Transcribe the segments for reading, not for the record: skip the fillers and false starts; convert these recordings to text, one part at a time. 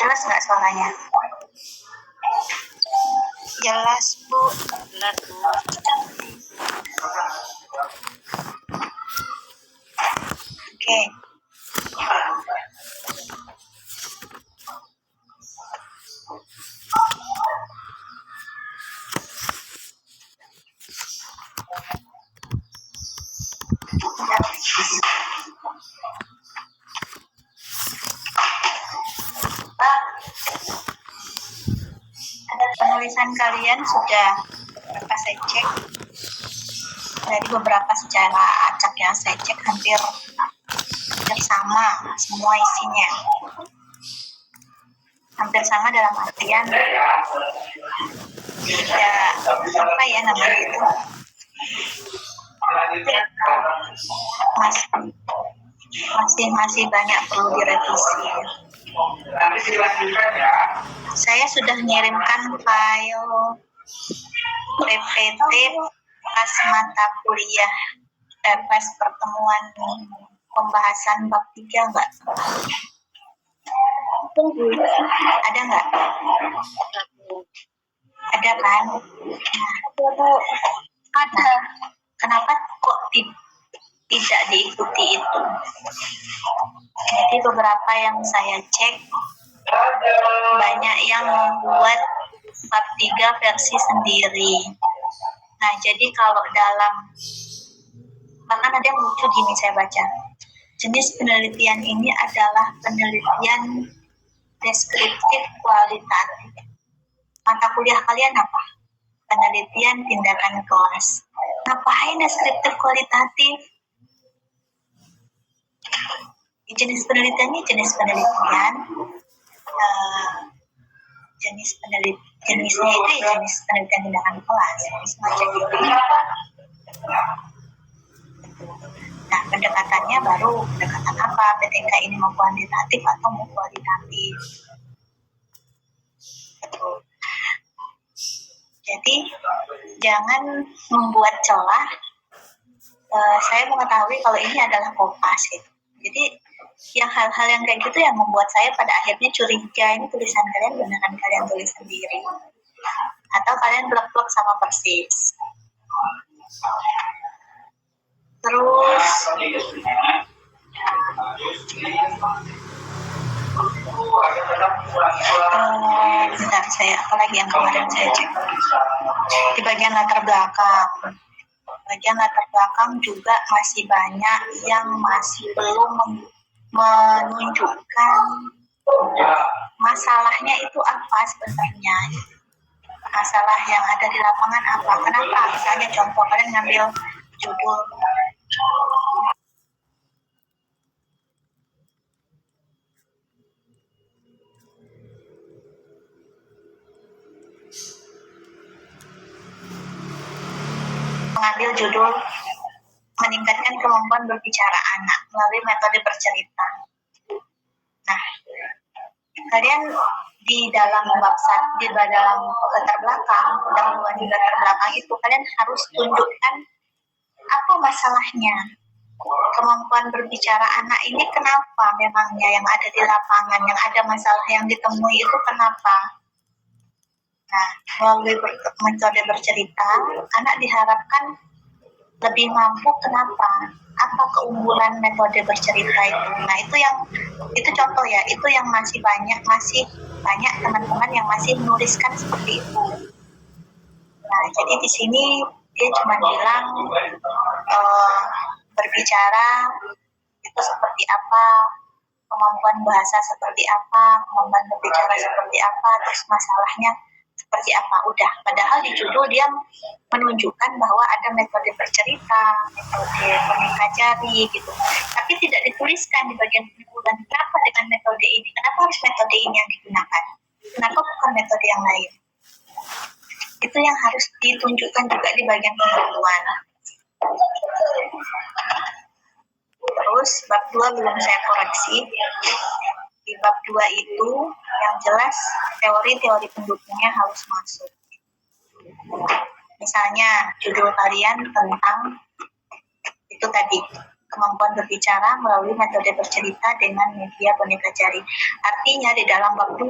Jelas nggak suaranya? Jelas, Bu. Jelas, Bu. Oke. Pak, ada penulisan kalian sudah berapa saya cek? Dari beberapa secara acak yang saya cek hampir sama semua isinya. Hampir sama dalam artian tidak apa ya namanya itu masih banyak perlu direvisi. Saya sudah mengirimkan file PPT pas mata kuliah pas pertemuan pembahasan bab 3 enggak? Ada enggak? Ada kan? Nah, ada. Kenapa kok tidak diikuti itu? Jadi beberapa yang saya cek banyak yang membuat bab 3 versi sendiri. Nah, jadi kalau bahkan ada yang lucu gini saya baca. Jenis penelitian ini adalah penelitian deskriptif kualitatif. Mata kuliah kalian apa? Penelitian tindakan kelas. Ngapain deskriptif kualitatif? Jenis penelitiannya jenisnya itu ya jenis penelitian tindakan kelas, semacam gitu. Nah, pendekatannya baru pendekatan apa? PTK ini mau kuantitatif atau mau kualitatif? Jadi jangan membuat celah. Saya mengetahui kalau ini adalah kopas gitu. Jadi yang hal-hal yang kayak gitu yang membuat saya pada akhirnya curiga, ini tulisan kalian beneran kalian tulis sendiri atau kalian blok-blok sama persis. Terus bentar, saya apalagi yang kemarin saya cek di bagian latar belakang juga masih banyak yang masih belum menunjukkan masalahnya itu apa sebenarnya, masalah yang ada di lapangan apa, kenapa misalnya contoh kalian ngambil judul meningkatkan kemampuan berbicara anak melalui metode bercerita. Nah, kalian di dalam dalam latar belakang itu kalian harus tunjukkan apa masalahnya. Kemampuan berbicara anak ini kenapa memangnya yang ada di lapangan, yang ada masalah yang ditemui itu kenapa? Nah, melalui metode bercerita, anak diharapkan lebih mampu. Kenapa? Apa keunggulan metode bercerita itu? Nah, itu contoh ya, itu yang masih banyak teman-teman yang masih menuliskan seperti itu. Nah, jadi di sini dia cuma bilang berbicara itu seperti apa, kemampuan bahasa seperti apa, kemampuan berbicara seperti apa, terus masalahnya seperti apa, udah. Padahal di judul dia menunjukkan bahwa ada metode bercerita, metode mempelajari gitu, tapi tidak dituliskan di bagian keunggulan. Kenapa dengan metode ini? Kenapa harus metode ini yang digunakan? Kenapa bukan metode yang lain? Itu yang harus ditunjukkan juga di bagian pendahuluan. Terus bab 2 belum saya koreksi. Di bab 2 itu yang jelas teori-teori pendukungnya harus masuk. Misalnya judul kalian tentang itu tadi, kemampuan berbicara melalui metode bercerita dengan media boneka jari. Artinya di dalam bab 2,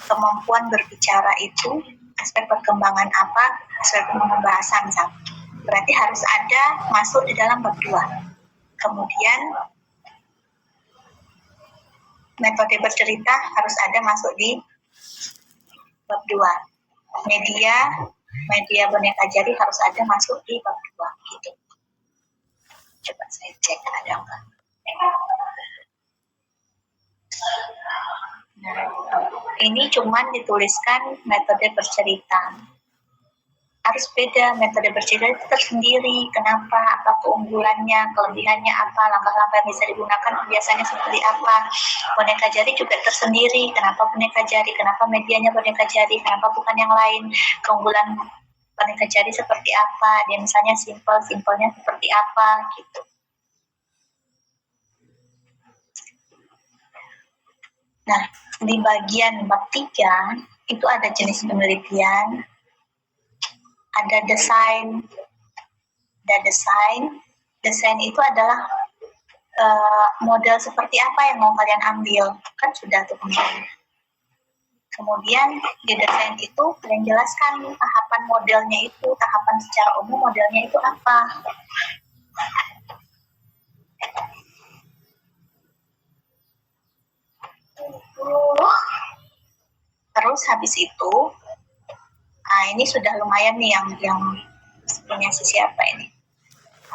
kemampuan berbicara itu aspek perkembangan apa? Aspek pembahasan. Berarti harus ada masuk di dalam bab 2. Kemudian metode bercerita harus ada masuk di bab 2. Media boneka jari harus ada masuk di bab 2 gitu. Coba saya cek ada enggak. Nah, ini cuman dituliskan metode bercerita. Harus beda, metode bercerita itu tersendiri. Kenapa? Apa keunggulannya, kelebihannya apa, langkah-langkah yang bisa digunakan biasanya seperti apa. Boneka jari juga tersendiri. Kenapa boneka jari? Kenapa medianya boneka jari? Kenapa bukan yang lain? Keunggulan boneka jari seperti apa? Dia misalnya simpelnya seperti apa gitu. Nah, di bagian bab 3 itu ada jenis penelitian, ada desain. Desain itu adalah model seperti apa yang mau kalian ambil, kan sudah tuh kemarin. Kemudian di desain itu kalian jelaskan tahapan modelnya itu, tahapan secara umum modelnya itu apa. Terus habis itu, ini sudah lumayan nih yang punya siapa ini.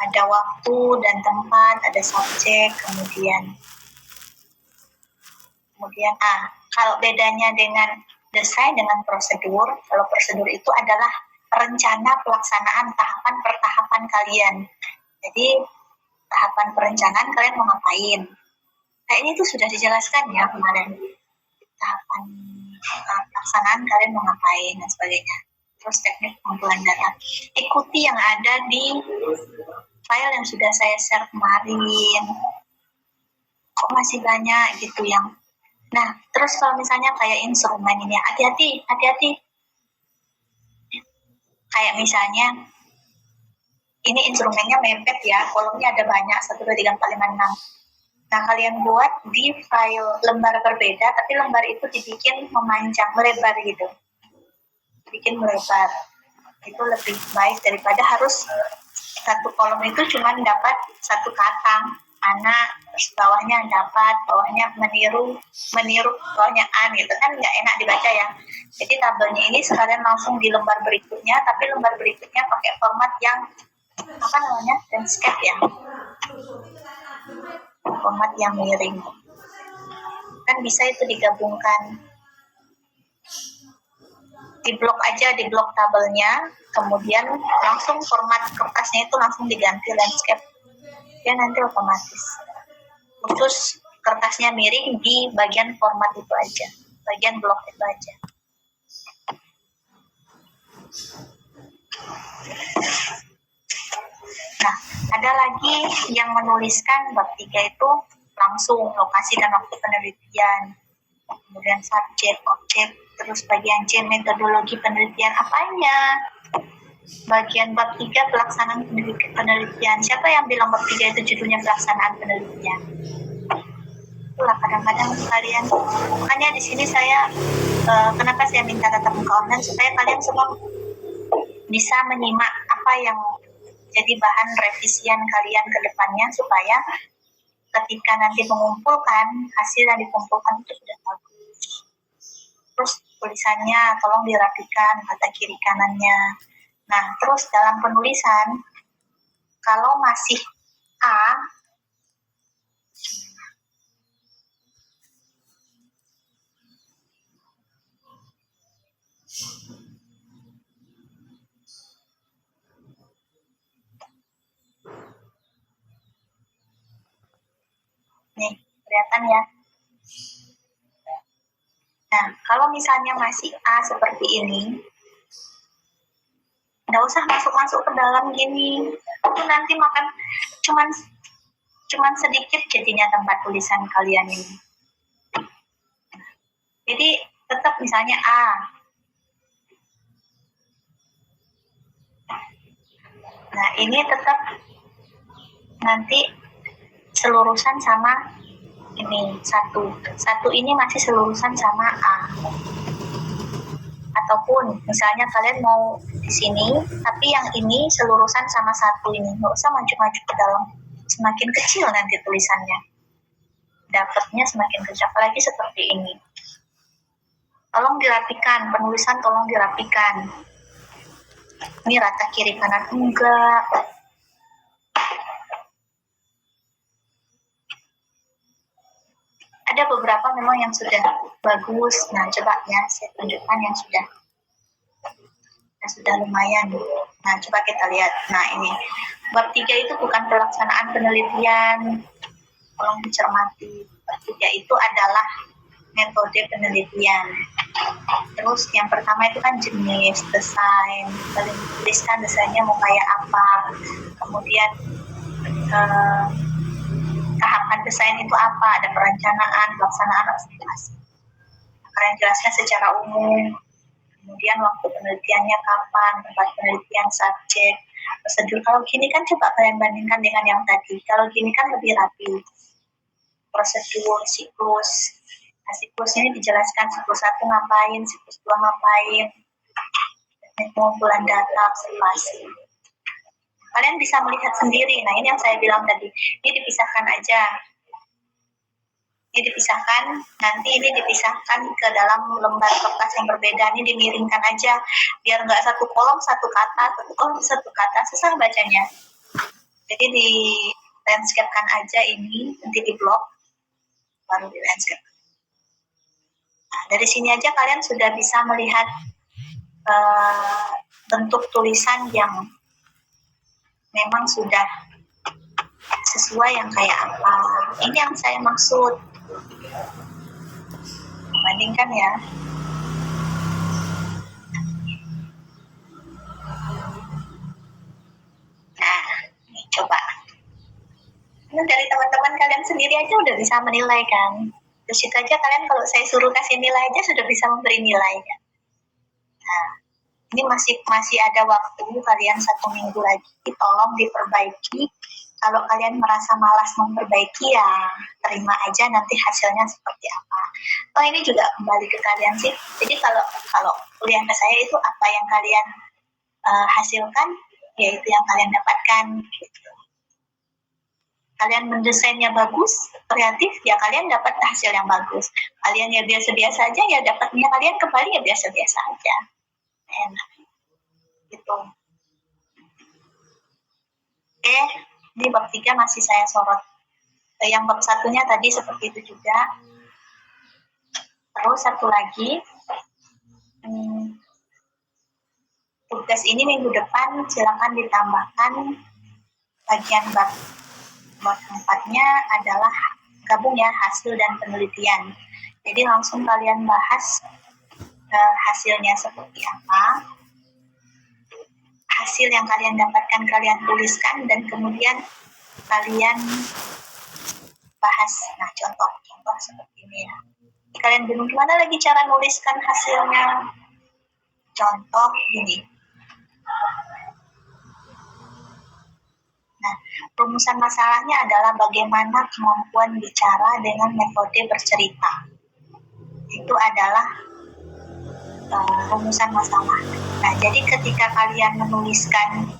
Ada waktu dan tempat, ada subjek, kemudian kalau bedanya dengan desain dengan prosedur, kalau prosedur itu adalah rencana pelaksanaan tahapan per tahapan kalian. Jadi tahapan perencanaan kalian mau ngapain. Nah ini tuh sudah dijelaskan ya kemarin. Tahapan pelaksanaan kalian mau ngapain dan sebagainya. Terus teknik pengumpulan data. Ikuti yang ada di file yang sudah saya share kemarin. Kok masih banyak gitu yang. Nah, terus kalau misalnya kayak instrumen ini, hati-hati. Kayak misalnya, ini instrumennya mepet ya, kolomnya ada banyak, 1, 2, 3, 4, 5, 6. Nah, kalian buat di file lembar berbeda, tapi lembar itu dibikin memanjang, melebar gitu. Bikin melebar. Itu lebih baik daripada harus satu kolom itu cuma dapat satu kata, anak, terus bawahnya dapat, bawahnya meniru, bawahnya an gitu kan nggak enak dibaca ya. Jadi tabelnya ini sekalian langsung di lembar berikutnya, tapi lembar berikutnya pakai format yang landscape ya, format yang miring. Kan bisa itu digabungkan. Di blok tabelnya, kemudian langsung format kertasnya itu langsung diganti landscape. Ya nanti otomatis. Khusus kertasnya miring di bagian format itu aja, bagian blok itu aja. Nah, ada lagi yang menuliskan bab 3 itu langsung lokasi dan waktu penelitian, kemudian subjek, objek, terus bagian C metodologi penelitian apanya. Bagian bab 3 pelaksanaan penelitian. Siapa yang bilang bab 3 itu judulnya pelaksanaan penelitian? Itulah kadang-kadang kalian. Makanya di sini saya kenapa saya minta tatap muka online supaya kalian semua bisa menyimak apa yang jadi bahan revisian kalian ke depannya, supaya ketika nanti mengumpulkan hasil yang dikumpulkan itu sudah bagus. Terus tulisannya tolong dirapikan, kata kiri kanannya. Nah, terus dalam penulisan, kalau masih A, nih, kelihatan ya. Nah, kalau misalnya masih A seperti ini, nggak usah masuk ke dalam gini. Itu nanti makan cuman sedikit jadinya tempat tulisan kalian ini. Jadi tetap misalnya A. Nah, ini tetap nanti selurusan sama ini satu ini masih selurusan sama A. Ataupun misalnya kalian mau di sini tapi yang ini selurusan sama satu ini, nggak usah maju-maju ke dalam, semakin kecil nanti tulisannya, dapatnya semakin kecil. Apalagi seperti ini, tolong dirapikan penulisan, tolong dirapikan. Ini rata kiri kanan enggak. Ada beberapa memang yang sudah bagus. Nah, coba ya saya tunjukkan yang sudah lumayan. Nah, coba kita lihat. Nah, ini bab 3 itu bukan pelaksanaan penelitian. Tolong dicermati. Bab 3 itu adalah metode penelitian. Terus yang pertama itu kan jenis, desain. Kalian tuliskan desainnya mau kayak apa. Kemudian tahapan desain itu apa, ada perencanaan, pelaksanaan, observasi. Kalian jelaskan secara umum. Kemudian waktu penelitiannya kapan, tempat penelitian, subjek, prosedur. Kalau gini kan coba kalian bandingkan dengan yang tadi. Kalau gini kan lebih rapi. Prosedur, siklus. Nah, siklus ini dijelaskan siklus 1 ngapain, siklus 2 ngapain, teknik pengumpulan data, observasi. Kalian bisa melihat sendiri. Nah, ini yang saya bilang tadi. Ini dipisahkan aja. Ini dipisahkan, nanti ini dipisahkan ke dalam lembar kertas yang berbeda. Ini dimiringkan aja, biar nggak satu kolom satu kata, satu kolom satu kata, susah bacanya. Jadi di landscape-kan aja ini, nanti di blok, baru di landscape. Nah, dari sini aja kalian sudah bisa melihat bentuk tulisan yang memang sudah sesuai yang kayak apa. Ini yang saya maksud. Bandingkan ya. Nah, ini coba. Ini dari teman-teman kalian sendiri aja udah bisa menilai kan. Terus itu aja kalian kalau saya suruh kasih nilai aja sudah bisa memberi nilai kan. Nah, ini masih ada waktu kalian 1 minggu lagi, tolong diperbaiki. Kalau kalian merasa malas memperbaiki ya terima aja nanti hasilnya seperti apa. Oh, ini juga kembali ke kalian sih. Jadi kalau kuliah ke saya itu apa yang kalian hasilkan, yaitu yang kalian dapatkan. Gitu. Kalian mendesainnya bagus, kreatif, ya kalian dapat hasil yang bagus. Kalian ya biasa-biasa aja, ya dapatnya kalian kembali ya biasa-biasa aja. Enak. Gitu. Oke, di bab 3 masih saya sorot. Yang bab 1-nya tadi seperti itu juga. Terus satu lagi, tugas ini minggu depan silakan ditambahkan bagian bab 4-nya adalah gabung ya hasil dan penelitian. Jadi langsung kalian bahas hasilnya seperti apa, hasil yang kalian dapatkan kalian tuliskan dan kemudian kalian bahas. Nah, contoh seperti ini ya. Kalian bingung gimana lagi cara nuliskan hasilnya? Contoh gini. Nah, rumusan masalahnya adalah bagaimana kemampuan bicara dengan metode bercerita. Itu adalah rumusan masalah. Nah, jadi ketika kalian menuliskan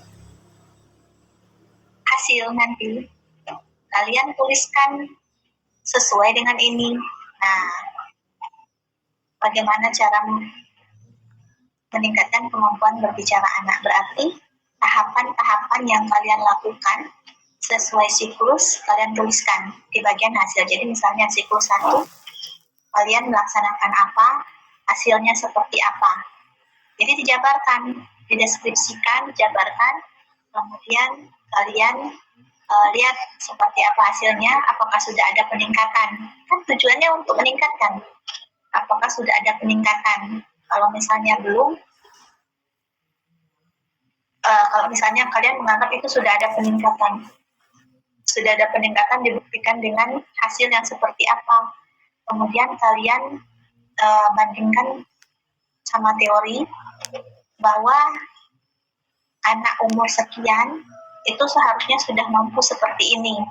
hasil nanti, kalian tuliskan sesuai dengan ini. Nah, bagaimana cara meningkatkan kemampuan berbicara anak? Berarti tahapan-tahapan yang kalian lakukan sesuai siklus kalian tuliskan di bagian hasil. Jadi misalnya siklus 1 kalian melaksanakan apa, hasilnya seperti apa. Jadi dijabarkan, dideskripsikan, dijabarkan, kemudian kalian lihat seperti apa hasilnya, apakah sudah ada peningkatan. Kan tujuannya untuk meningkatkan. Apakah sudah ada peningkatan? Kalau misalnya belum, kalau misalnya kalian menganggap itu sudah ada peningkatan, dibuktikan dengan hasil yang seperti apa. Kemudian kalian bandingkan sama teori bahwa anak umur sekian itu seharusnya sudah mampu seperti ini.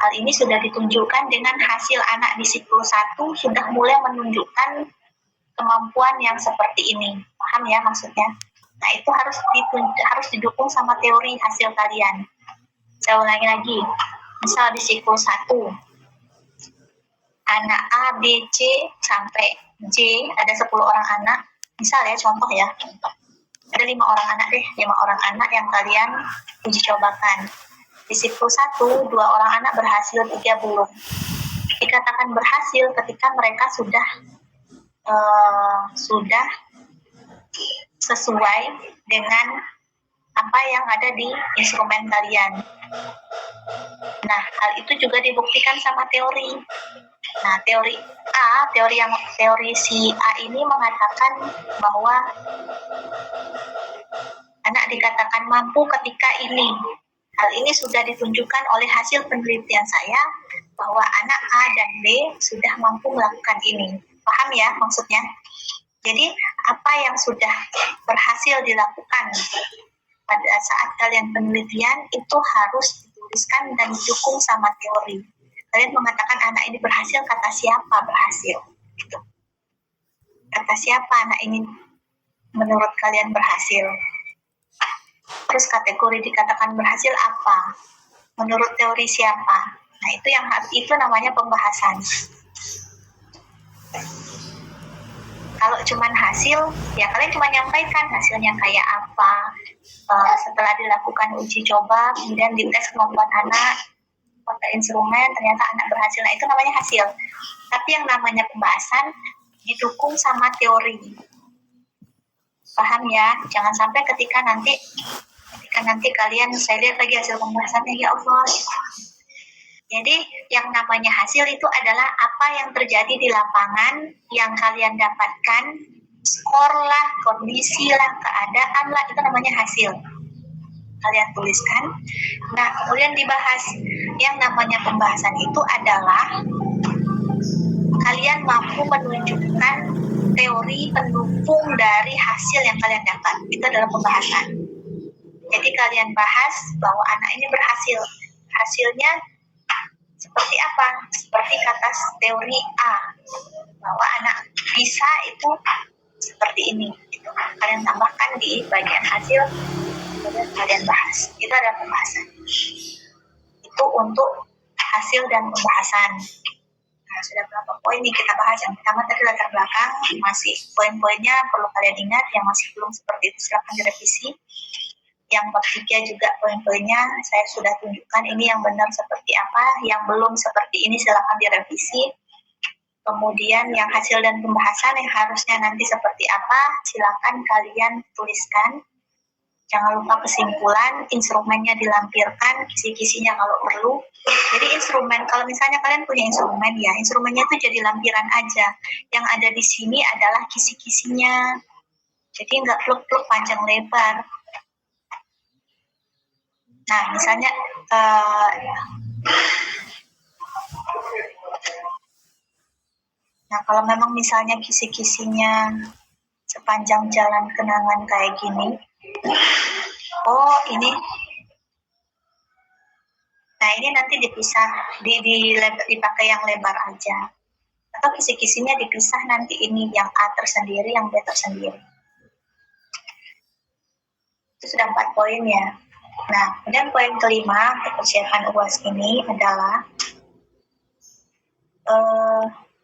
Hal ini sudah ditunjukkan dengan hasil anak di siklus 1 sudah mulai menunjukkan kemampuan yang seperti ini. Paham ya maksudnya? Nah, itu harus didukung sama teori hasil kalian. Saya ulangi lagi. Misal di siklus 1, anak A, B, C, sampai J, ada 10 orang anak. Misal ya, contoh ya. Ada 5 orang anak deh, 5 orang anak yang kalian uji cobakan. Di siklus 1, 2 orang anak berhasil, 3 belum. Dikatakan berhasil ketika mereka sudah sesuai dengan apa yang ada di instrumen kalian. Nah, hal itu juga dibuktikan sama teori. Nah, teori si A ini mengatakan bahwa anak dikatakan mampu ketika ini. Hal ini sudah ditunjukkan oleh hasil penelitian saya bahwa anak A dan B sudah mampu melakukan ini. Paham ya maksudnya? Jadi apa yang sudah berhasil dilakukan pada saat kalian penelitian itu harus dituliskan dan didukung sama teori. Kalian mengatakan anak ini berhasil, kata siapa berhasil? Gitu. Kata siapa anak ini menurut kalian berhasil? Terus kategori dikatakan berhasil apa? Menurut teori siapa? Nah, itu namanya pembahasan. Kalau cuman hasil, ya kalian cuma nyampaikan hasilnya kayak apa. Setelah dilakukan uji coba, kemudian dites kemampuan anak, pakai instrumen, ternyata anak berhasil. Nah, itu namanya hasil. Tapi yang namanya pembahasan didukung sama teori. Paham ya? Jangan sampai ketika nanti kalian, saya lihat lagi hasil pembahasannya, ya Allah. Jadi yang namanya hasil itu adalah apa yang terjadi di lapangan yang kalian dapatkan, skor lah, kondisi lah, keadaan lah, itu namanya hasil. Kalian tuliskan. Nah, kemudian dibahas. Yang namanya pembahasan itu adalah kalian mampu menunjukkan teori pendukung dari hasil yang kalian dapat. Itu adalah pembahasan. Jadi kalian bahas bahwa anak ini berhasil. Hasilnya seperti apa? Seperti kata teori A, bahwa anak bisa itu seperti ini. Gitu. Kalian tambahkan di bagian hasil, kemudian kalian bahas. Itu adalah pembahasan. Itu untuk hasil dan pembahasan. Nah, sudah berapa poin nih kita bahas? Yang pertama tadi latar belakang, masih poin-poinnya perlu kalian ingat, yang masih belum seperti itu silakan direvisi. Yang bab 3 juga poin-poinnya saya sudah tunjukkan ini yang benar seperti apa, yang belum seperti ini silakan direvisi. Kemudian yang hasil dan pembahasan yang harusnya nanti seperti apa, silakan kalian tuliskan. Jangan lupa kesimpulan, instrumennya dilampirkan, kisi-kisinya kalau perlu. Jadi instrumen, kalau misalnya kalian punya instrumen ya, instrumennya itu jadi lampiran aja. Yang ada di sini adalah kisi-kisinya. Jadi nggak pluk-pluk panjang lebar. Nah, misalnya kalau memang misalnya kisi-kisinya sepanjang jalan kenangan kayak gini, oh ini, nah ini nanti dipisah, dipakai yang lebar aja, atau kisi-kisinya dipisah nanti ini yang A tersendiri, yang B tersendiri. Itu sudah 4 poin ya. Nah, kemudian poin kelima persiapan UAS ini adalah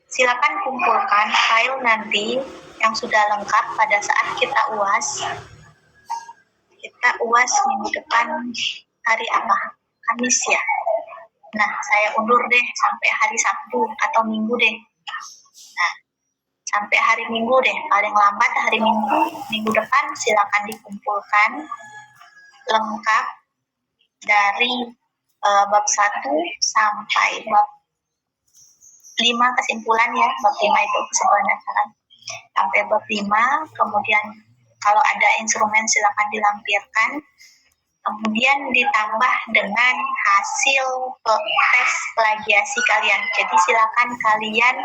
silakan kumpulkan file nanti yang sudah lengkap pada saat kita UAS. Kita UAS minggu depan hari apa? Kamis ya. Nah, saya undur deh sampai hari Sabtu atau Minggu deh. Nah, sampai hari Minggu deh, paling lambat hari Minggu depan silakan dikumpulkan lengkap dari bab 1 sampai bab 5 kesimpulan ya, bab 5 itu kesimpulan dasar sampai bab 5, kemudian kalau ada instrumen silakan dilampirkan, kemudian ditambah dengan hasil tes plagiasi kalian. Jadi silakan kalian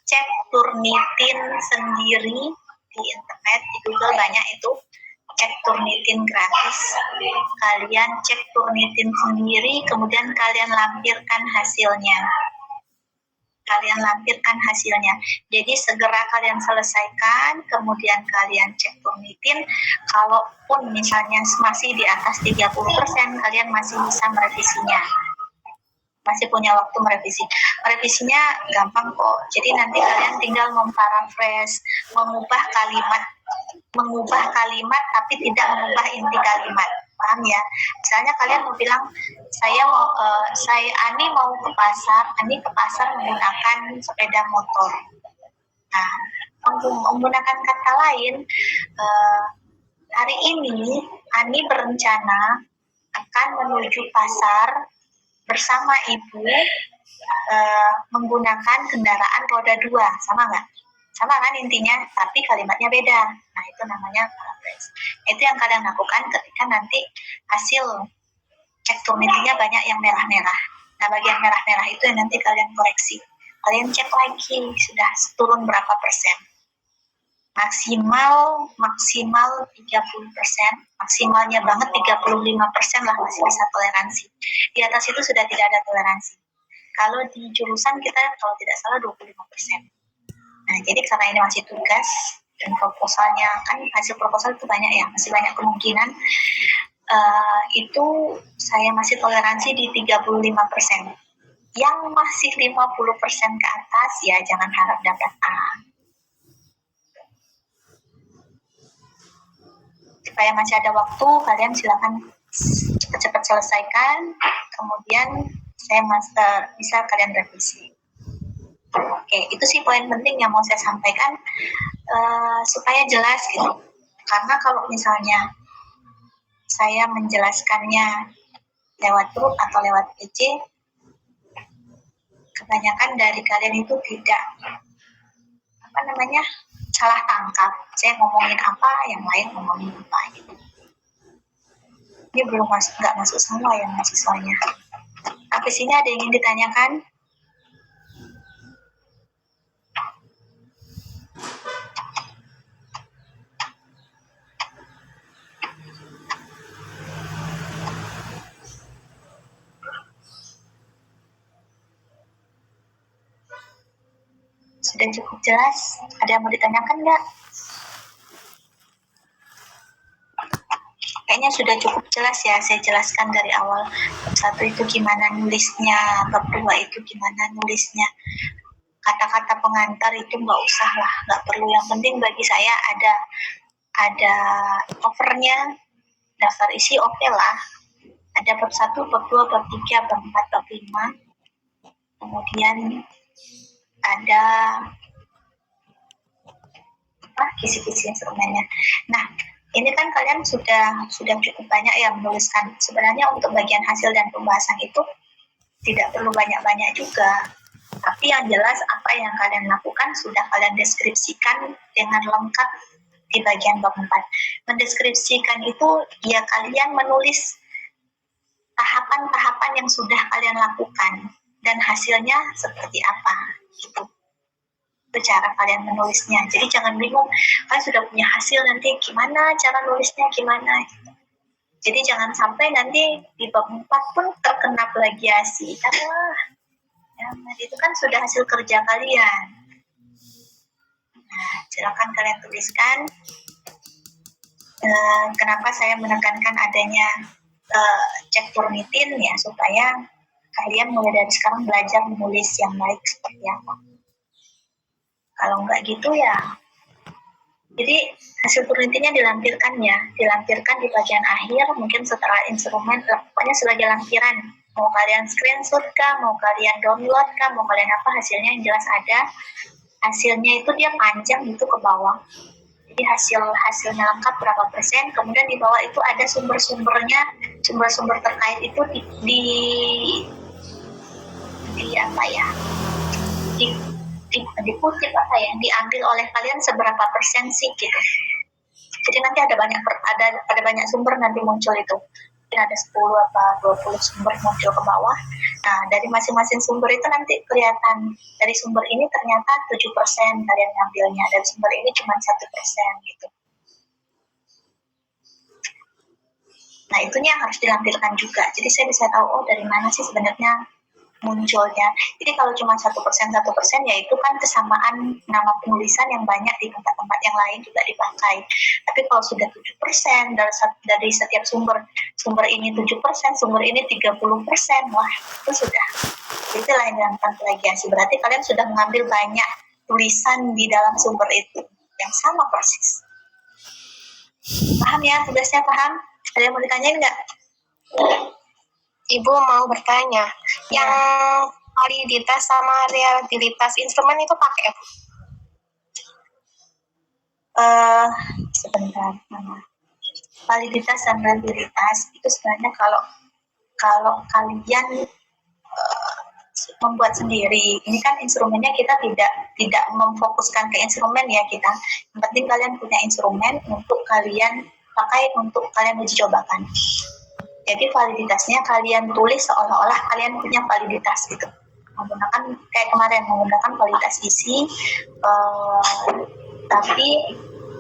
cek Turnitin sendiri di internet, di Google banyak itu, cek Turnitin gratis, kalian cek Turnitin sendiri, kemudian kalian lampirkan hasilnya. Jadi segera kalian selesaikan, kemudian kalian cek Turnitin. Kalaupun misalnya masih di atas 30%, kalian masih bisa merevisinya. Masih punya waktu merevisi. Merevisinya gampang kok. Jadi nanti kalian tinggal memparaphrase, mengubah kalimat tapi tidak mengubah inti kalimat. Paham ya? Misalnya kalian mau bilang Ani mau ke pasar menggunakan sepeda motor. Nah, menggunakan kata lain, hari ini Ani berencana akan menuju pasar bersama ibu menggunakan kendaraan roda 2, sama nggak? Sama kan intinya, tapi kalimatnya beda. Nah, itu namanya paraphrase. Itu yang kalian lakukan ketika nanti hasil cek Turnitinnya banyak yang merah-merah. Nah, bagian merah-merah itu yang nanti kalian koreksi. Kalian cek lagi, sudah turun berapa persen. Maksimal 30%, maksimalnya banget 35% lah masih bisa toleransi. Di atas itu sudah tidak ada toleransi. Kalau di jurusan kita kalau tidak salah 25%. Nah, jadi karena ini masih tugas dan proposalnya, kan hasil proposal itu banyak ya, masih banyak kemungkinan, itu saya masih toleransi di 35%. Yang masih 50% ke atas ya jangan harap dapat A. Supaya masih ada waktu, kalian silakan cepat-cepat selesaikan, kemudian saya bisa kalian revisi. Oke, itu sih poin penting yang mau saya sampaikan supaya jelas gitu. Karena kalau misalnya saya menjelaskannya lewat grup atau lewat PC, kebanyakan dari kalian itu tidak salah tangkap. Saya ngomongin apa, yang lain ngomongin apa gitu. Ini belum nggak masuk semua yang mahasiswanya. Habis ini ada yang ingin ditanyakan? Sudah cukup jelas? Ada yang mau ditanyakan nggak? Kayaknya sudah cukup jelas ya, saya jelaskan dari awal. Bab 1 itu gimana nulisnya, bab 2 itu gimana nulisnya. Kata-kata pengantar itu nggak usah lah, nggak perlu. Yang penting bagi saya ada covernya, daftar isi oke lah. Ada bab 1, bab 2, bab 3, bab 4, bab 5. Kemudian ada kisi-kisi instrumennya. Nah, ini kan kalian sudah cukup banyak yang menuliskan. Sebenarnya untuk bagian hasil dan pembahasan itu tidak perlu banyak-banyak juga. Tapi yang jelas apa yang kalian lakukan sudah kalian deskripsikan dengan lengkap di bagian bab 4. Mendeskripsikan itu ya kalian menulis tahapan-tahapan yang sudah kalian lakukan dan hasilnya seperti apa gitu. Itu cara kalian menulisnya. Jadi jangan bingung, kalian sudah punya hasil, nanti gimana cara nulisnya gimana gitu. Jadi jangan sampai nanti di bab 4 pun terkena plagiasi. Karena itu kan sudah hasil kerja kalian. Nah, silakan kalian tuliskan. Kenapa saya menekankan adanya cek Turnitin ya, supaya kalian mulai dari sekarang belajar menulis yang baik seperti apa. Kalau enggak gitu ya, jadi hasil Turnitinnya dilampirkan di bagian akhir, mungkin setelah instrumen, pokoknya sebagai lampiran. Mau kalian screenshot kah, mau kalian download kah, mau kalian apa, hasilnya yang jelas ada. Hasilnya itu dia panjang itu ke bawah. Jadi hasilnya lengkap berapa persen, kemudian di bawah itu ada sumber-sumbernya, sumber-sumber terkait itu dikutip diambil oleh kalian seberapa persen sih gitu. Jadi nanti ada banyak sumber nanti muncul itu. Mungkin ada 10 atau 20 sumber muncul ke bawah. Nah, dari masing-masing sumber itu nanti kelihatan, dari sumber ini ternyata 7% kalian ngambilnya, dari sumber ini cuma 1% gitu. Nah, itunya yang harus dilampirkan juga. Jadi saya bisa tahu, oh dari mana sih sebenarnya munculnya. Jadi kalau cuma 1%, ya itu kan kesamaan nama penulisan yang banyak di tempat-tempat yang lain juga dipakai. Tapi kalau sudah 7% dari setiap sumber ini 7%, sumber ini 30%, wah itu sudah, itulah yang dinamakan plagiasi. Berarti kalian sudah mengambil banyak tulisan di dalam sumber itu yang sama persis. Paham ya tugasnya? Paham? Ada yang mau ditanyain nggak? Ibu mau bertanya, yang validitas sama reliabilitas instrumen itu pakai apa? Sebentar, validitas dan reliabilitas itu sebenarnya kalau kalian membuat sendiri, ini kan instrumennya kita tidak memfokuskan ke instrumen ya kita. Yang penting kalian punya instrumen untuk kalian pakai untuk kalian uji cobakan. Jadi validitasnya kalian tulis seolah-olah kalian punya validitas gitu. Menggunakan kayak kemarin menggunakan validitas isi, tapi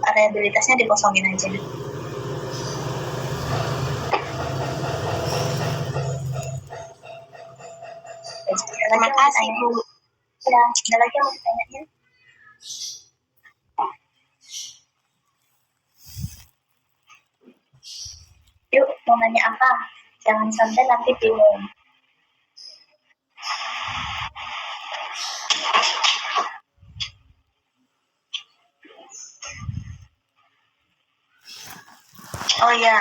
reliabilitasnya dikosongin aja. Terima kasih Bu. Ya, ada lagi yang mau ditanyain? Yuk, mau nanya apa? Jangan sampai nanti bingung. Oh ya,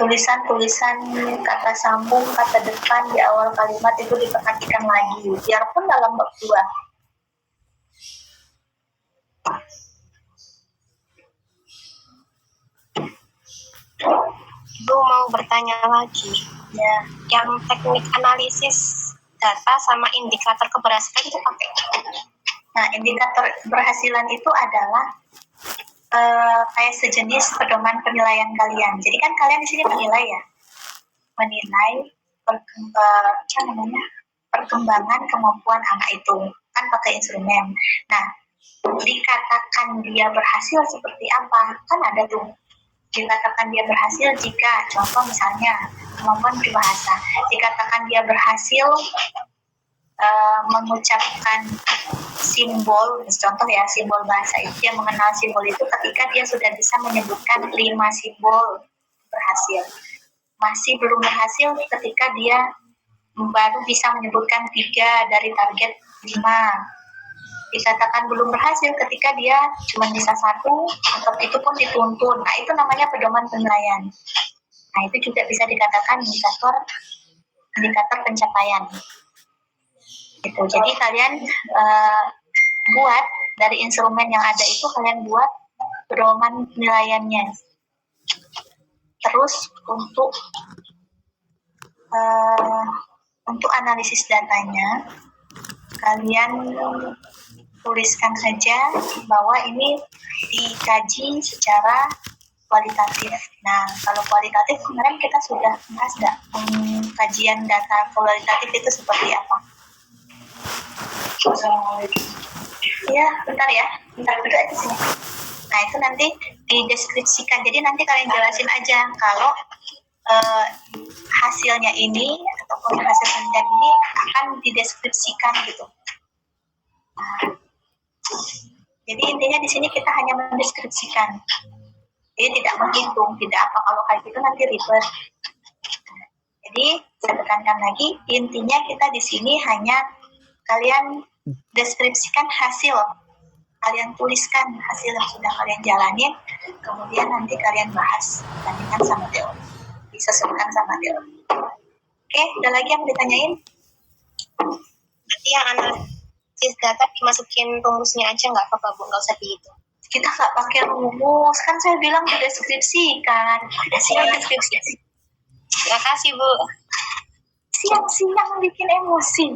tulisan-tulisan kata sambung, kata depan di awal kalimat itu diperhatikan lagi, biarpun dalam bab 2. Ibu mau bertanya lagi. Ya. Yang teknik analisis data sama indikator keberhasilan itu pakai. Nah, indikator keberhasilan itu adalah kayak sejenis pedoman penilaian kalian. Jadi kan kalian di sini menilai ya, menilai perkembangan kemampuan anak itu kan pakai instrumen. Nah, dikatakan dia berhasil seperti apa? Kan ada tuh. Dikatakan dia berhasil jika, contoh misalnya kemampuan berbahasa, dikatakan dia berhasil mengucapkan simbol, contoh ya, simbol bahasa itu, dia mengenal simbol itu ketika dia sudah bisa menyebutkan 5 simbol berhasil. Masih belum berhasil ketika dia baru bisa menyebutkan 3 dari target 5. Dikatakan belum berhasil ketika dia cuma bisa 1 atau itu pun dituntun. Nah, itu namanya pedoman penilaian. Nah, itu juga bisa dikatakan indikator pencapaian. Gitu. Jadi kalian buat dari instrumen yang ada itu, kalian buat pedoman penilaiannya. Terus untuk analisis datanya, kalian tuliskan saja bahwa ini dikaji secara kualitatif. Nah, kalau kualitatif kemarin kita sudah bahas nggak kajian data kualitatif itu seperti apa? Ya, bentar dulu aja sini. Nah, itu nanti dideskripsikan. Jadi nanti kalian jelasin aja kalau hasilnya ini ataupun hasil penelitian ini akan dideskripsikan gitu. Jadi intinya di sini kita hanya mendeskripsikan. Jadi tidak menghitung, tidak apa, kalau kayak gitu nanti ribet. Jadi saya tekankan lagi, intinya kita di sini hanya kalian deskripsikan hasil, kalian tuliskan hasil yang sudah kalian jalanin, kemudian nanti kalian bahas bandingkan sama teori, disesuaikan sama teori. Oke, ada lagi yang ditanyain? Nanti yang analisis data dimasukin rumusnya aja nggak apa-apa Bu, nggak usah dihitung. Kita nggak pakai rumus, kan saya bilang dideskripsikan. Deskripsi. Terima kasih Bu. Siang-siang bikin emosi.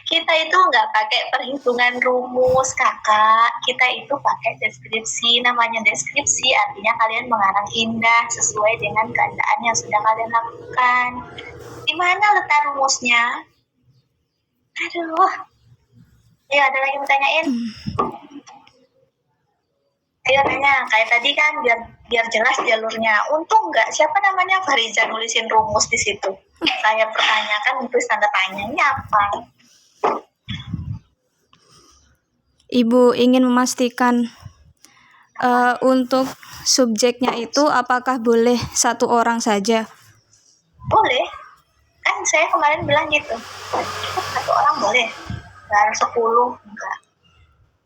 Kita itu nggak pakai perhitungan rumus kakak, kita itu pakai deskripsi. Namanya deskripsi artinya kalian mengarang indah sesuai dengan keadaan yang sudah kalian lakukan. Di mana letak rumusnya? Aduh. Ya, ada lagi yang bertanyain? Ayo nanya, kayak tadi kan biar jelas jalurnya. Untung nggak siapa namanya Fariza nulisin rumus di situ. Saya pertanyakan terus tanda tanyanya apa? Ibu ingin memastikan untuk subjeknya itu apakah boleh satu orang saja? Boleh. Kan saya kemarin bilang gitu. Satu orang boleh. Nggak harus 10, enggak.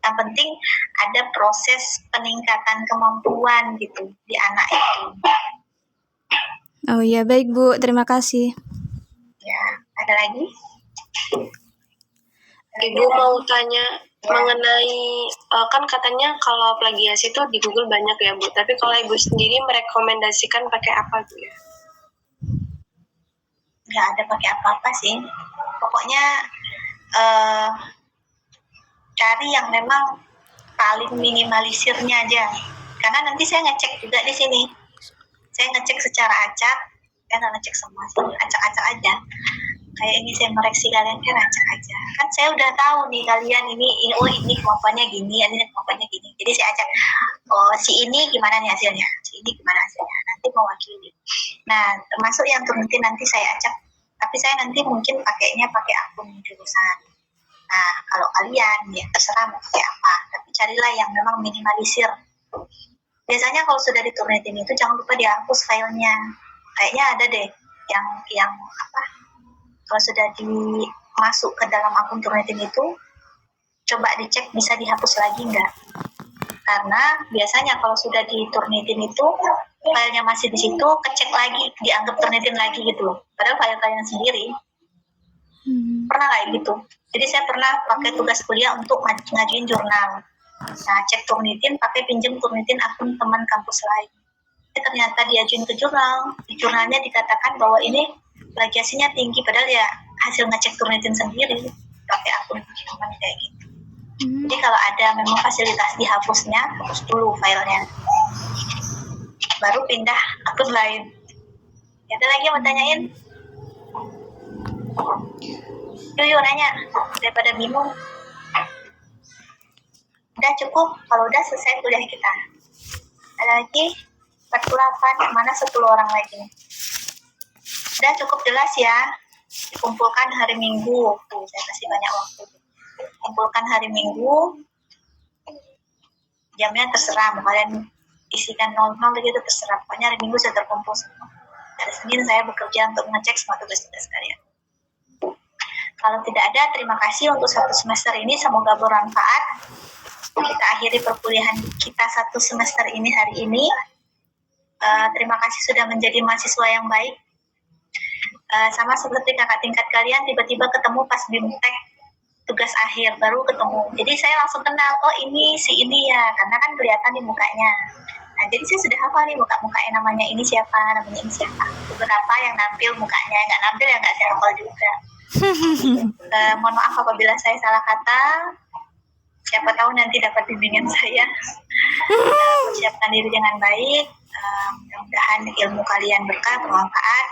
Yang penting ada proses peningkatan kemampuan gitu di anak itu. Oh ya, baik Bu, terima kasih. Ya, ada lagi? Ibu mau tanya mengenai kan katanya kalau plagiasi itu di Google banyak ya Bu, tapi kalau Ibu sendiri merekomendasikan pakai apa Bu ya? Nggak ada pakai apa-apa sih. Pokoknya cari yang memang paling minimalisirnya aja. Karena nanti saya ngecek juga di sini. Saya ngecek secara acak, saya nggak ngecek semua sih, acak-acak aja. Kayak ini saya mereksi kalian kan acak aja. Kan saya udah tahu nih kalian ini ini kemampuannya gini, ini kemampuannya gini. Jadi saya acak, oh si ini gimana nih hasilnya, si ini gimana hasilnya. Nanti mewakili. Nah termasuk yang turnitin nanti saya acak, tapi saya nanti mungkin pakainya pakai akun jurusan. Nah kalau kalian ya terserah mau pakai apa, tapi carilah yang memang minimalisir. Biasanya kalau sudah diturnitin itu jangan lupa dihapus filenya. Kayaknya ada deh yang apa? Kalau sudah dimasuk ke dalam akun turnitin itu, coba dicek bisa dihapus lagi nggak? Karena biasanya kalau sudah diturnitin itu filenya masih di situ, kecek lagi, dianggap turnitin lagi gitu. Padahal file kalian sendiri. Pernah kayak gitu. Jadi saya pernah pakai tugas kuliah untuk ngajuin jurnal. Nah, cek turnitin, pakai pinjam turnitin akun teman kampus lain. Ternyata diajuin ke jurnal, di jurnalnya dikatakan bahwa ini plagiasinya tinggi, padahal ya hasil ngecek turnitin sendiri, pakai akun teman kayak gitu. Jadi kalau ada memang fasilitas dihapusnya, hapus dulu filenya. Baru pindah akun lain. Ada lagi yang mau tanyain? Yuk nanya, daripada bingung. Udah cukup, kalau udah selesai kuliah kita. Ada lagi 48, mana 10 orang lagi. Udah cukup jelas ya. Dikumpulkan hari Minggu. Tuh, saya kasih banyak waktu. Kumpulkan hari Minggu. Jamnya terserah, mau kalian isikan 00 gitu terserah. Pokoknya hari Minggu saya terkumpul semua. Hari Senin saya bekerja untuk ngecek semua tugas-tugas kalian. Kalau tidak ada, terima kasih untuk satu semester ini. Semoga bermanfaat. Kita akhiri perkuliahan kita satu semester ini hari ini. Terima kasih sudah menjadi mahasiswa yang baik. Sama seperti kakak tingkat kalian, tiba-tiba ketemu pas BIMTEK tugas akhir, baru ketemu. Jadi saya langsung kenal, oh ini si ini ya, karena kan kelihatan di mukanya. Nah, jadi saya sudah hafal nih muka-mukanya, namanya ini siapa, namanya ini siapa. Beberapa yang nampil mukanya, nggak nampil ya nggak saya hafal juga. Mohon maaf apabila saya salah kata. Siapa tahu nanti dapat bimbingan saya. Persiapkan diri dengan baik. Mudah-mudahan ilmu kalian berkah, bermanfaat.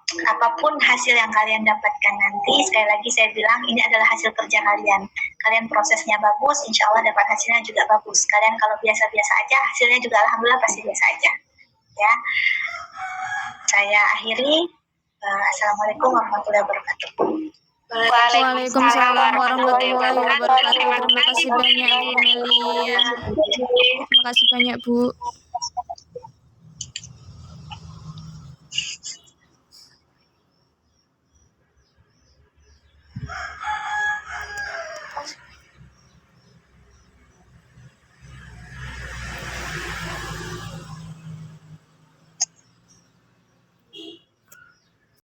Apapun hasil yang kalian dapatkan nanti, sekali lagi saya bilang ini adalah hasil kerja kalian. Kalian prosesnya bagus, insya Allah dapat hasilnya juga bagus. Kalian kalau biasa-biasa aja, hasilnya juga alhamdulillah pasti biasa aja. Ya, saya akhiri. Assalamualaikum warahmatullahi wabarakatuh. Waalaikumsalam warahmatullahi wabarakatuh. Terima kasih banyak Bu Melia. Terima kasih banyak Bu.